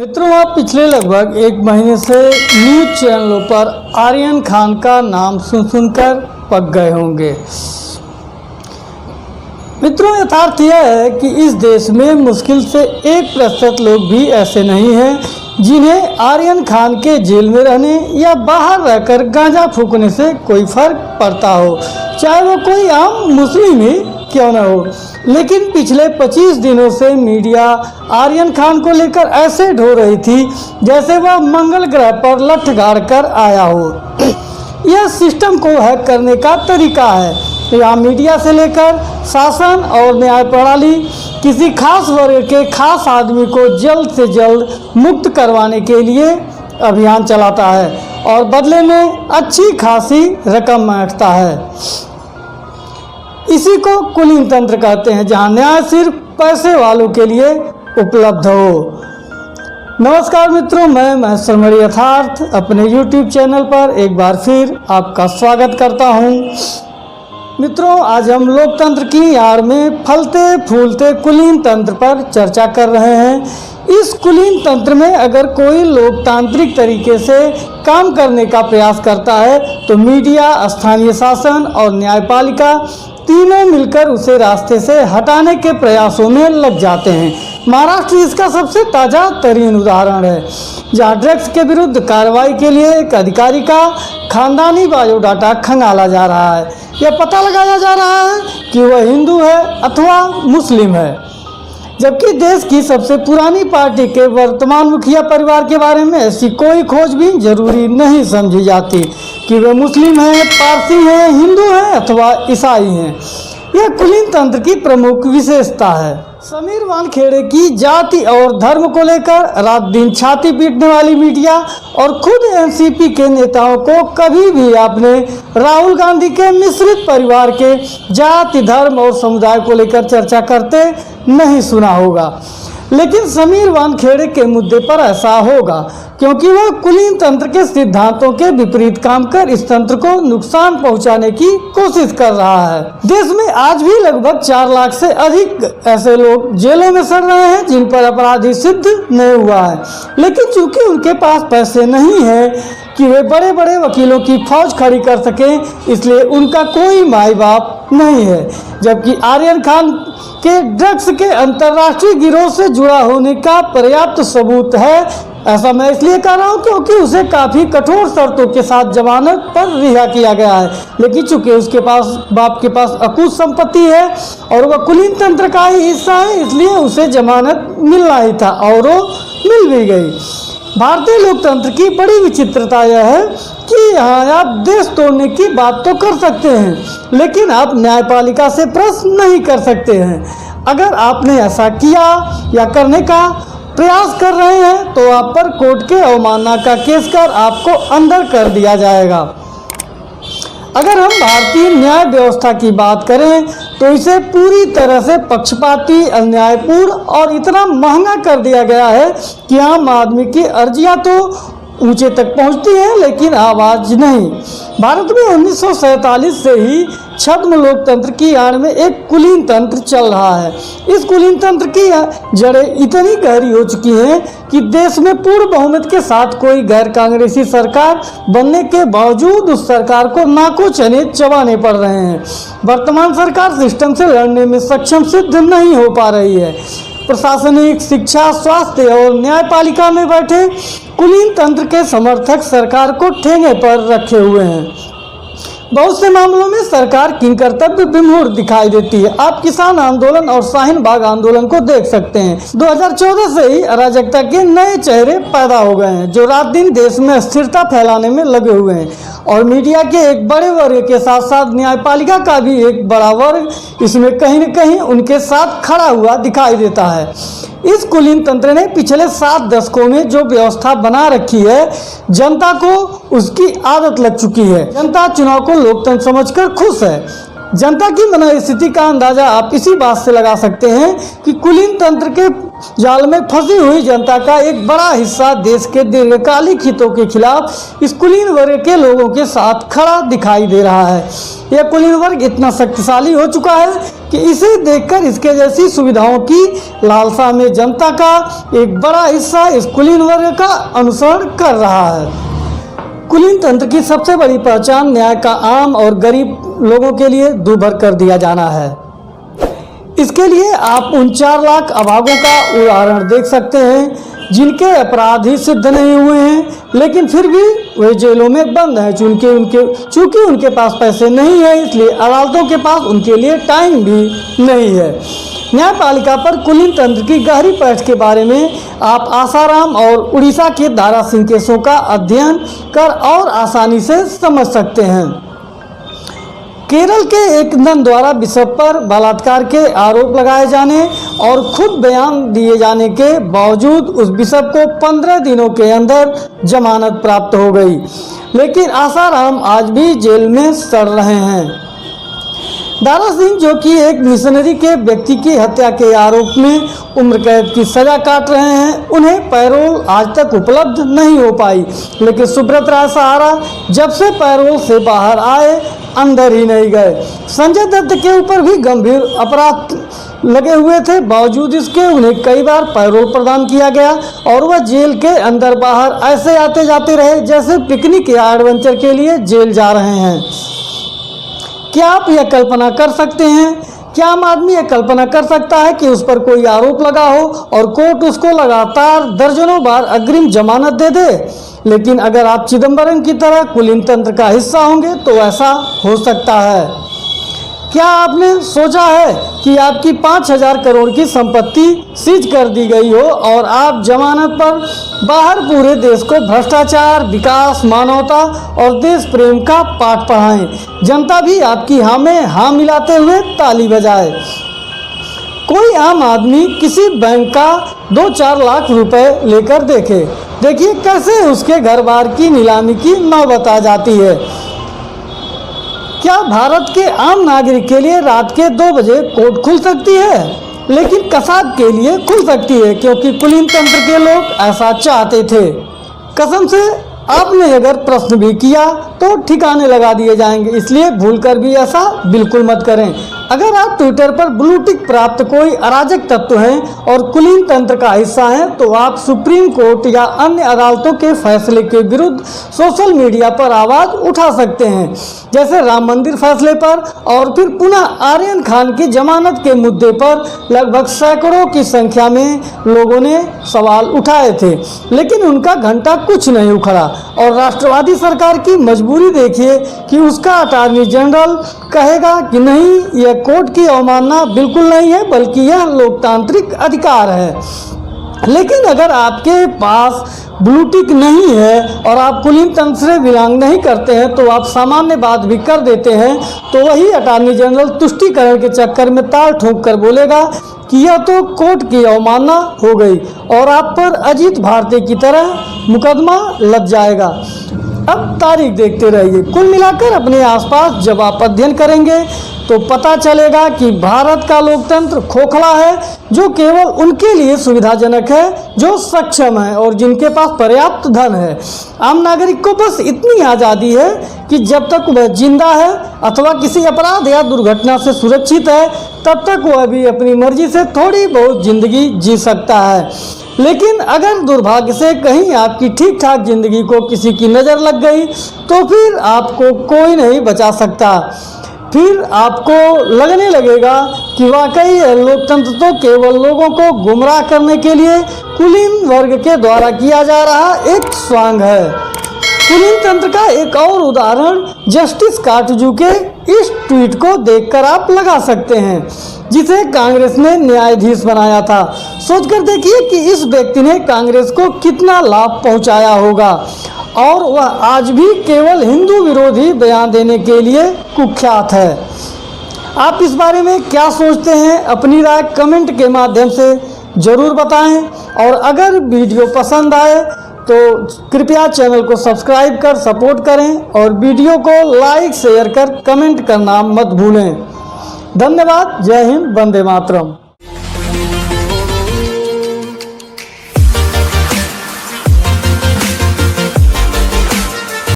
मित्रों, आप पिछले लगभग एक महीने से न्यूज चैनलों पर आर्यन खान का नाम सुनकर पक गए होंगे। मित्रों, यथार्थ यह है कि इस देश में मुश्किल से 1% लोग भी ऐसे नहीं हैं जिन्हें आर्यन खान के जेल में रहने या बाहर रहकर गांजा फूकने से कोई फर्क पड़ता हो, चाहे वो कोई आम मुस्लिम ही क्यों न हो। लेकिन पिछले 25 दिनों से मीडिया आर्यन खान को लेकर ऐसे ढो रही थी जैसे वह मंगल ग्रह पर लठ गाड़ कर आया हो। यह सिस्टम को हैक करने का तरीका है। यहाँ मीडिया से लेकर शासन और न्याय प्रणाली किसी खास वर्ग के खास आदमी को जल्द से जल्द मुक्त करवाने के लिए अभियान चलाता है और बदले में अच्छी खासी रकम मांगता है। इसी को कुलीन तंत्र कहते हैं, जहां न्याय सिर्फ पैसे वालों के लिए उपलब्ध हो। नमस्कार मित्रों, मैं महेश्वर मणि यथार्थ अपने YouTube चैनल पर एक बार फिर आपका स्वागत करता हूं। मित्रों, आज हम लोकतंत्र की आड़ में फलते फूलते कुलीन तंत्र पर चर्चा कर रहे हैं। इस कुलीन तंत्र में अगर कोई लोकतांत्रिक तरीके से काम करने का प्रयास करता है तो मीडिया, स्थानीय शासन और न्यायपालिका तीनों मिलकर उसे रास्ते से हटाने के प्रयासों में लग जाते हैं। महाराष्ट्र इसका सबसे ताज़ा तरीन उदाहरण है, जहां ड्रग्स के विरुद्ध कार्रवाई के लिए एक अधिकारी का खानदानी बायोडाटा खंगाला जा रहा है। यह पता लगाया जा रहा है कि वह हिंदू है अथवा मुस्लिम है, जबकि देश की सबसे पुरानी पार्टी के वर्तमान मुखिया परिवार के बारे में ऐसी कोई खोज भी जरूरी नहीं समझी जाती कि वे मुस्लिम हैं, पारसी हैं, हिंदू हैं अथवा ईसाई हैं। यह कुलीन तंत्र की प्रमुख विशेषता है। समीर वानखेड़े की जाति और धर्म को लेकर रात दिन छाती पीटने वाली मीडिया और खुद एनसीपी के नेताओं को कभी भी आपने राहुल गांधी के मिश्रित परिवार के जाति, धर्म और समुदाय को लेकर चर्चा करते नहीं सुना होगा। लेकिन समीर वानखेड़े के मुद्दे पर ऐसा होगा क्योंकि वह कुलीन तंत्र के सिद्धांतों के विपरीत काम कर इस तंत्र को नुकसान पहुंचाने की कोशिश कर रहा है। देश में आज भी लगभग 4 लाख से अधिक ऐसे लोग जेलों में सड़ रहे हैं जिन पर अपराधी सिद्ध नहीं हुआ है, लेकिन चूंकि उनके पास पैसे नहीं है कि वे बड़े बड़े वकीलों की फौज खड़ी कर सकें, इसलिए उनका कोई माई बाप नहीं है। जबकि आर्यन खान के ड्रग्स के अंतर्राष्ट्रीय गिरोह से जुड़ा होने का पर्याप्त सबूत है। ऐसा मैं इसलिए कह रहा हूँ क्योंकि उसे काफ़ी कठोर शर्तों के साथ जमानत पर रिहा किया गया है, लेकिन चूंकि उसके पास बाप के पास अकूत संपत्ति है और वह कुलीन तंत्र का ही हिस्सा है, इसलिए उसे जमानत मिलना ही था और वो मिल भी गई। भारतीय लोकतंत्र की बड़ी विचित्रता यह है कि यहाँ आप देश तोड़ने की बात तो कर सकते हैं, लेकिन आप न्यायपालिका से प्रश्न नहीं कर सकते हैं। अगर आपने ऐसा किया या करने का प्रयास कर रहे हैं तो आप पर कोर्ट के अवमानना का केस कर आपको अंदर कर दिया जाएगा। अगर हम भारतीय न्याय व्यवस्था की बात करें तो इसे पूरी तरह से पक्षपाती, अन्यायपूर्ण और इतना महंगा कर दिया गया है कि आम आदमी की अर्जियां तो ऊंचे तक पहुंचती है लेकिन आवाज नहीं। भारत में 1947 से ही छद्म लोकतंत्र की आड़ में एक कुलीन तंत्र चल रहा है। इस कुलीन तंत्र की जड़ें इतनी गहरी हो चुकी हैं कि देश में पूर्ण बहुमत के साथ कोई गैर कांग्रेसी सरकार बनने के बावजूद उस सरकार को नाकों चने चबाने पड़ रहे हैं। वर्तमान सरकार सिस्टम से लड़ने में सक्षम सिद्ध नहीं हो पा रही है। प्रशासनिक, शिक्षा, स्वास्थ्य और न्यायपालिका में बैठे कुलीन तंत्र के समर्थक सरकार को ठेंगे पर रखे हुए हैं। बहुत से मामलों में सरकार किंकर्तव्य विमूढ़ दिखाई देती है। आप किसान आंदोलन और शाहीन बाग आंदोलन को देख सकते हैं। 2014 से ही अराजकता के नए चेहरे पैदा हो गए हैं जो रात दिन देश में अस्थिरता फैलाने में लगे हुए हैं, और मीडिया के एक बड़े वर्ग के साथ साथ न्यायपालिका का भी एक बड़ा वर्ग इसमें कहीं न कहीं उनके साथ खड़ा हुआ दिखाई देता है। इस कुलीन तंत्र ने पिछले 7 दशकों में जो व्यवस्था बना रखी है, जनता को उसकी आदत लग चुकी है। जनता चुनाव को लोकतंत्र समझकर खुश है। जनता की मनोस्थिति का अंदाजा आप इसी बात से लगा सकते हैं कि कुलीन तंत्र के जाल में फंसी हुई जनता का एक बड़ा हिस्सा देश के दीर्घकालिक हितों के खिलाफ इस कुलीन वर्ग के लोगों के साथ खड़ा दिखाई दे रहा है। यह कुलीन वर्ग इतना शक्तिशाली हो चुका है कि इसे देखकर इसके जैसी सुविधाओं की लालसा में जनता का एक बड़ा हिस्सा इस कुलीन वर्ग का अनुसरण कर रहा है। कुलीन तंत्र की सबसे बड़ी पहचान न्याय का आम और गरीब लोगों के लिए दूभर कर दिया जाना है। इसके लिए आप उन 4 लाख अभागों का उदाहरण देख सकते हैं जिनके अपराध ही सिद्ध नहीं हुए हैं, लेकिन फिर भी वे जेलों में बंद हैं। चूंकि उनके पास पैसे नहीं है, इसलिए अदालतों के पास उनके लिए टाइम भी नहीं है। न्यायपालिका पर कुलीन तंत्र की गहरी पैठ के बारे में आप आसाराम और उड़ीसा के दारा सिंह केसों का अध्ययन कर और आसानी से समझ सकते हैं। केरल के एक नन द्वारा बिशप पर बलात्कार के आरोप लगाए जाने और खुद बयान दिए जाने के बावजूद उस बिशप को 15 दिनों के अंदर जमानत प्राप्त हो गई, लेकिन आसाराम आज भी जेल में सड़ रहे हैं। दारा सिंह, जो कि एक मिशनरी के व्यक्ति की हत्या के आरोप में उम्र कैद की सजा काट रहे हैं, उन्हें पैरोल आज तक उपलब्ध नहीं हो पाई। लेकिन सुब्रत राय सहारा जब से पैरोल से बाहर आए अंदर ही नहीं गए। संजय दत्त के ऊपर भी गंभीर अपराध लगे हुए थे, बावजूद इसके उन्हें कई बार पैरोल प्रदान किया गया और वह जेल के अंदर बाहर ऐसे आते जाते रहे जैसे पिकनिक या एडवेंचर के लिए जेल जा रहे हैं। क्या आप यह कल्पना कर सकते हैं? क्या आम आदमी यह कल्पना कर सकता है कि उस पर कोई आरोप लगा हो और कोर्ट उसको लगातार दर्जनों बार अग्रिम जमानत दे दे? लेकिन अगर आप चिदम्बरम की तरह कुलीन तंत्र का हिस्सा होंगे तो ऐसा हो सकता है। क्या आपने सोचा है कि आपकी 5000 करोड़ की संपत्ति सीज कर दी गई हो और आप जमानत पर बाहर पूरे देश को भ्रष्टाचार, विकास, मानवता और देश प्रेम का पाठ पढ़ाएं? जनता भी आपकी हाँ में हाँ मिलाते हुए ताली बजाए। कोई आम आदमी किसी बैंक का 2-4 लाख रुपए लेकर देखिए कैसे उसके घर बार की नीलामी की नौबत आ जाती है। क्या भारत के आम नागरिक के लिए रात के 2 बजे कोर्ट खुल सकती है, लेकिन कसाब के लिए खुल सकती है, क्योंकि कुलीन तंत्र के लोग ऐसा चाहते थे। कसम से आपने अगर प्रश्न भी किया तो ठिकाने लगा दिए जाएंगे, इसलिए भूलकर भी ऐसा बिल्कुल मत करें। अगर आप ट्विटर पर ब्लू टिक प्राप्त कोई अराजक तत्व हैं और कुलीन तंत्र का हिस्सा हैं, तो आप सुप्रीम कोर्ट या अन्य अदालतों के फैसले के विरुद्ध सोशल मीडिया पर आवाज़ उठा सकते हैं, जैसे राम मंदिर फैसले पर और फिर पुनः आर्यन खान की जमानत के मुद्दे पर लगभग सैकड़ों की संख्या में लोगों ने सवाल उठाए थे, लेकिन उनका घंटा कुछ नहीं उखड़ा। और राष्ट्रवादी सरकार की मजबूरी देखिए कि उसका अटॉर्नी जनरल कहेगा कि नहीं, यह कोर्ट की अवमानना बिल्कुल नहीं है, बल्कि यह लोकतांत्रिक अधिकार है। लेकिन अगर आपके पास ब्लू टिक नहीं है और आप कुलीन तंत्र से बिलोंग नहीं करते हैं, तो आप सामान्य बात भी कर देते हैं, तो वही अटॉर्नी जनरल तुष्टीकरण के चक्कर में ताल ठोक कर बोलेगा कि यह तो कोर्ट की अवमानना हो गई और आप पर अजीत भारती की तरह मुकदमा लग जाएगा। अब तारीख देखते रहिए। कुल मिलाकर अपने आसपास जब आप अध्ययन करेंगे तो पता चलेगा कि भारत का लोकतंत्र खोखला है, जो केवल उनके लिए सुविधाजनक है जो सक्षम है और जिनके पास पर्याप्त धन है। आम नागरिक को बस इतनी आज़ादी है कि जब तक वह जिंदा है अथवा किसी अपराध या दुर्घटना से सुरक्षित है, तब तक वह भी अपनी मर्जी से थोड़ी बहुत जिंदगी जी सकता है। लेकिन अगर दुर्भाग्य से कहीं आपकी ठीक ठाक जिंदगी को किसी की नज़र लग गई, तो फिर आपको कोई नहीं बचा सकता। फिर आपको लगने लगेगा कि वाकई लोकतंत्र तो केवल लोगों को गुमराह करने के लिए कुलीन वर्ग के द्वारा किया जा रहा एक स्वांग है। कुलीन तंत्र का एक और उदाहरण जस्टिस काटजू के इस ट्वीट को देखकर आप लगा सकते हैं, जिसे कांग्रेस ने न्यायाधीश बनाया था। सोचकर देखिए कि इस व्यक्ति ने कांग्रेस को कितना लाभ पहुंचाया होगा, और वह आज भी केवल हिंदू विरोधी बयान देने के लिए कुख्यात है। आप इस बारे में क्या सोचते हैं? अपनी राय कमेंट के माध्यम से ज़रूर बताएं, और अगर वीडियो पसंद आए तो कृपया चैनल को सब्सक्राइब कर सपोर्ट करें और वीडियो को लाइक शेयर कर कमेंट करना मत भूलें। धन्यवाद। जय हिंद। वंदे मातरम।